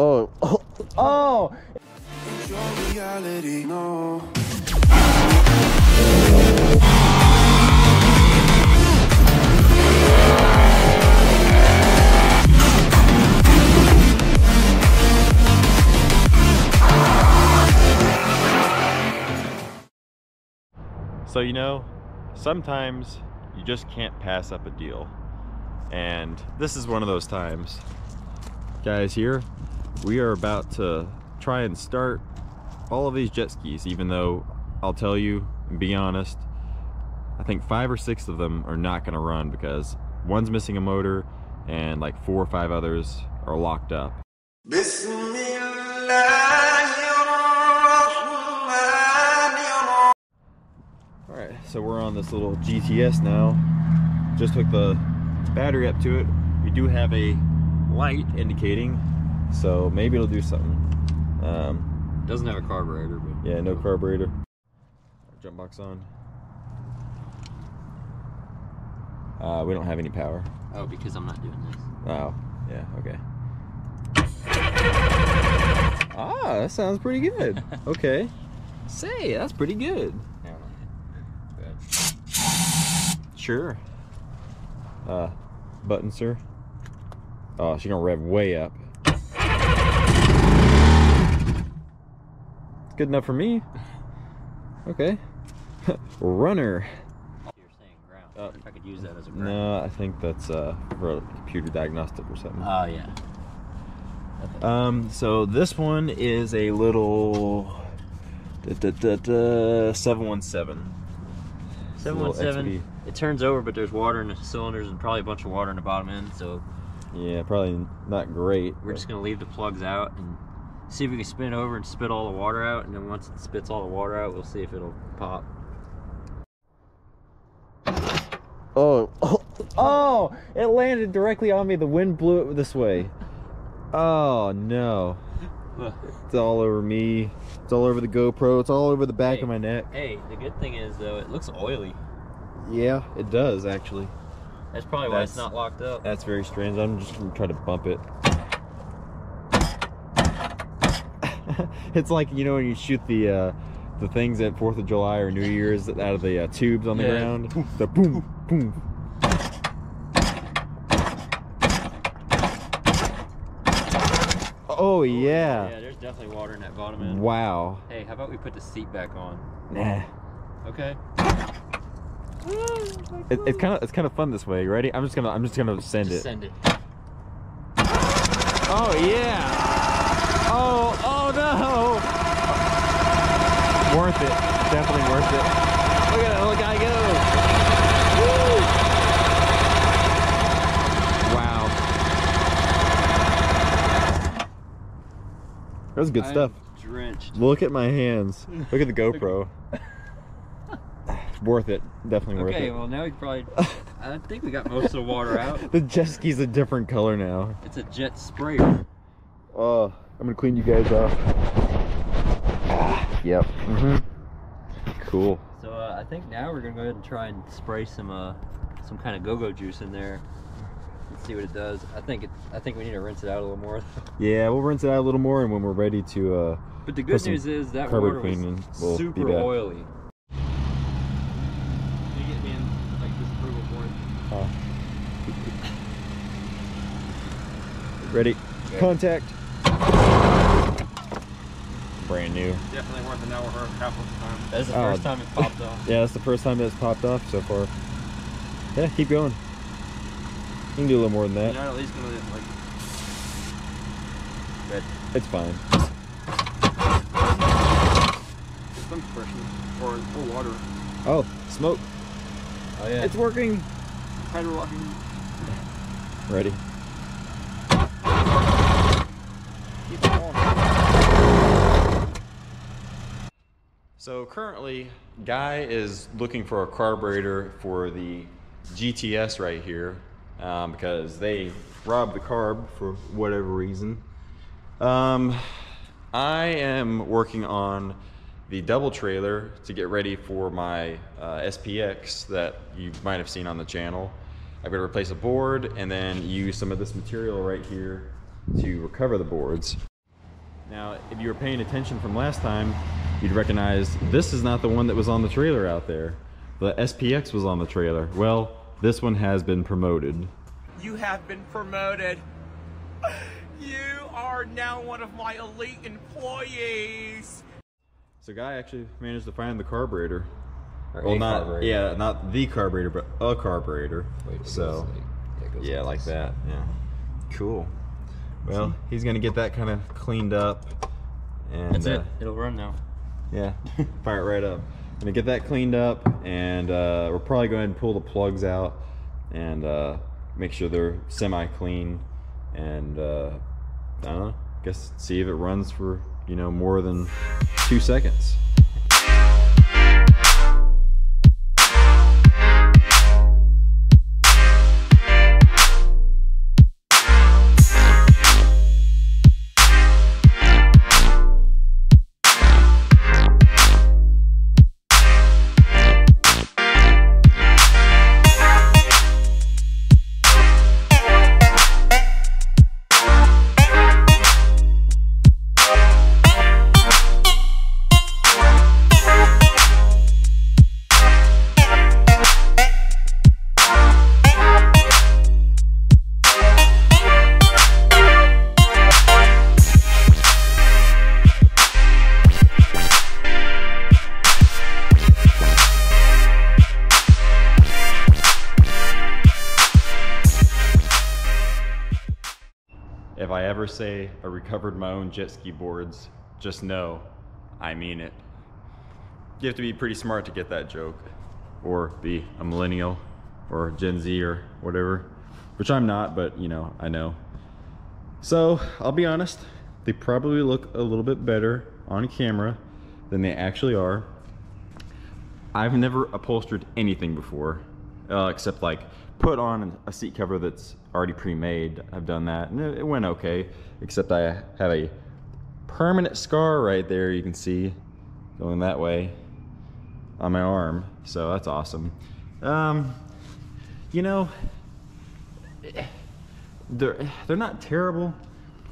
Oh, oh, oh! It's your reality, no. So, you know, sometimes you just can't pass up a deal. And this is one of those times. Guys, here, we are about to try and start all of these jet skis, even though I'll tell you and be honest, I think 5 or 6 of them are not gonna run because one's missing a motor and like 4 or 5 others are locked up. Alright, so we're on this little GTS now. Just hooked the battery up to it. We do have a light indicating, so maybe it'll do something. Doesn't have a carburetor, but yeah, no carburetor. Jump box on. We don't have any power. oh, because I'm not doing this. Oh, yeah, okay. Ah, that sounds pretty good. Okay. Say, that's pretty good. Yeah, good. Sure. Button, sir. Oh, she's gonna rev way up. Good enough for me. Okay. Runner. You're saying ground. If I could use that as a ground. No, I think that's for a computer diagnostic or something. Oh, yeah. So this one is a little 717. 717. It turns over, but there's water in the cylinders and probably a bunch of water in the bottom end. So yeah, probably not great. we're just gonna leave the plugs out and see if we can spin it over and spit all the water out. And then once it spits all the water out, we'll see if it'll pop. Oh, oh, oh! It landed directly on me. The wind blew it this way. Oh no! It's all over me. It's all over the GoPro. It's all over the back of my neck. Hey, the good thing is though, it looks oily. Yeah, it does actually. That's probably why it's not locked up. That's very strange. I'm just gonna try to bump it. It's like, you know, when you shoot the things at 4th of July or New Year's out of the tubes on the ground. The boom, boom. Oh yeah. Yeah, there's definitely water in that bottom end. Wow. Hey, how about we put the seat back on? Nah. Okay. It's kind of fun this way. You ready? I'm just gonna send it. Send it. Oh yeah. Oh no. Worth it. Definitely worth it. Look at that little guy go. Woo. Wow. That was good stuff. Drenched. Look at my hands. Look at the GoPro. Worth it. Definitely worth it. Okay, well now we probably... I think we got most of the water out. The jet ski's a different color now. It's a jet sprayer. Oh, I'm gonna clean you guys off. Yep. Cool. So I think now we're gonna go ahead and try and spray some kind of go-go juice in there and see what it does. I think we need to rinse it out a little more. Yeah, we'll rinse it out a little more, and when we're ready to but the good news is that water was we'll super oily. You get me in like disapproval point. Ready? Okay. Contact. Brand new. Definitely worth an hour or half of the time. That's the first time it popped off. Yeah, that's the first time it's popped off so far. Yeah, keep going. You can do a little more than that. You're not at least gonna like. Good. It's fine. Some freshness or water. Oh, smoke. Oh yeah. It's working. Hydro locking. Ready. Keep it on. So currently, Guy is looking for a carburetor for the GTS right here because they robbed the carb for whatever reason. I am working on the double trailer to get ready for my SPX that you might have seen on the channel. I'm going to replace a board and then use some of this material right here to recover the boards. Now, if you were paying attention from last time, you'd recognize this is not the one that was on the trailer out there. The SPX was on the trailer. Well, this one has been promoted. You have been promoted. You are now one of my elite employees. So Guy actually managed to find the carburetor. Or Well, a not carburetor. yeah, not the carburetor, but a carburetor. Wait, it So goes it goes yeah, like this. that. Yeah, cool. Well, he's gonna get that kind of cleaned up, and That's it. It'll run now. yeah, fire it right up. Gonna get that cleaned up, and we're probably going to pull the plugs out and make sure they're semi-clean, and I don't know. Guess see if it runs for more than 2 seconds. If I ever say I recovered my own jet ski boards, just know I mean it. You have to be pretty smart to get that joke, or be a millennial or Gen Z or whatever, which I'm not, but I know. So I'll be honest, they probably look a little bit better on camera than they actually are. I've never upholstered anything before, except like put on a seat cover that's already pre-made. I've done that and it went okay, except I have a permanent scar right there, you can see, going that way on my arm, so that's awesome. They're not terrible,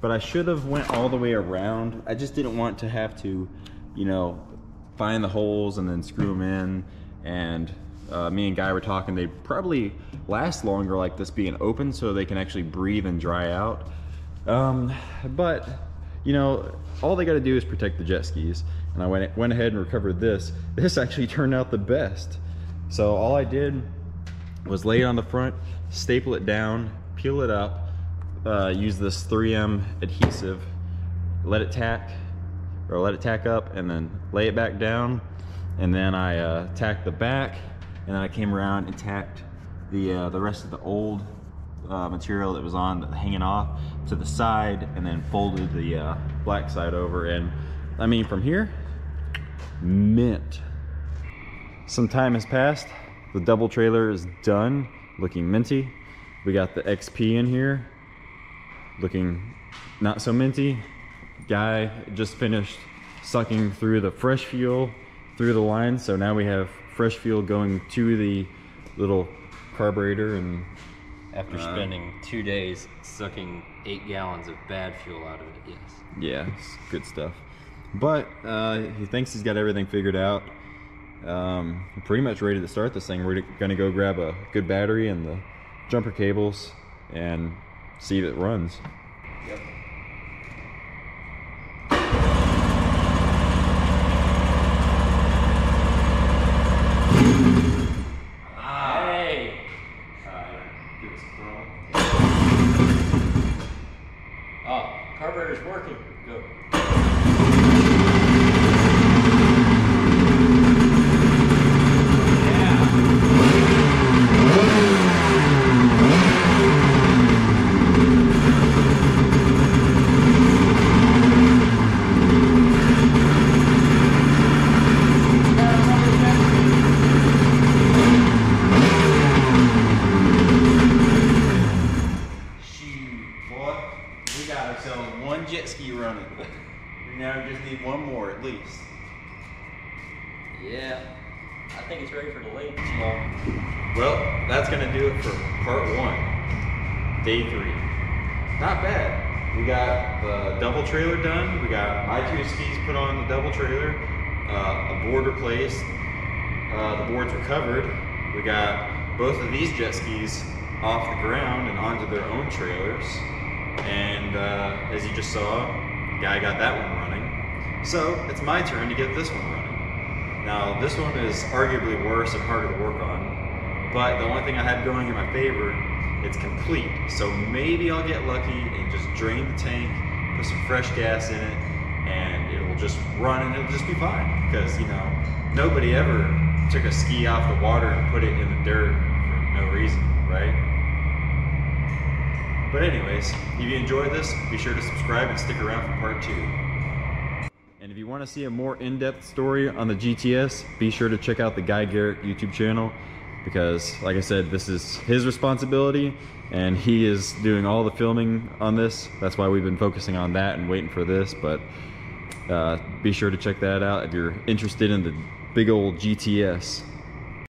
but I should have went all the way around. I just didn't want to have to find the holes and then screw them in, and me and Guy were talking, they probably last longer like this being open so they can actually breathe and dry out. But all they got to do is protect the jet skis, and I went ahead and recovered this. This actually turned out the best. So all I did was lay it on the front, staple it down, peel it up, use this 3M adhesive, let it tack up, and then lay it back down, and then I tacked the back, and then I came around and tacked the rest of the old material that was on, hanging off to the side, and then folded the black side over. And I mean, from here, mint. Some time has passed. The double trailer is done, looking minty. We got the XP in here, looking not so minty. Guy just finished sucking through the fresh fuel through the line, so now we have fresh fuel going to the little carburetor. And After spending 2 days sucking 8 gallons of bad fuel out of it, yes. yeah, it's good stuff. But he thinks he's got everything figured out. We're pretty much ready to start this thing. We're gonna go grab a good battery and the jumper cables and see if it runs. Yep. Hey! Oh, carburetor's working. Go. We got ourselves one jet ski running. We now just need one more at least. Yeah. I think it's ready for the lake. Well, that's gonna do it for part 1, day 3. Not bad. we got the double trailer done. We got my 2 skis put on the double trailer, a board replaced, the boards recovered. We got both of these jet skis off the ground and onto their own trailers. And as you just saw, the guy got that one running. So it's my turn to get this one running. Now this one is arguably worse and harder to work on, but the only thing I have going in my favor, it's complete. So maybe I'll get lucky and just drain the tank, put some fresh gas in it, and it will just run and it'll just be fine. Because, you know, nobody ever took a ski off the water and put it in the dirt for no reason, right? But anyways, if you enjoyed this, be sure to subscribe and stick around for part 2. And if you want to see a more in-depth story on the GTS, be sure to check out the Guy Garrett YouTube channel, because like I said, this is his responsibility and he is doing all the filming on this. That's why we've been focusing on that and waiting for this, but be sure to check that out if you're interested in the big old GTS.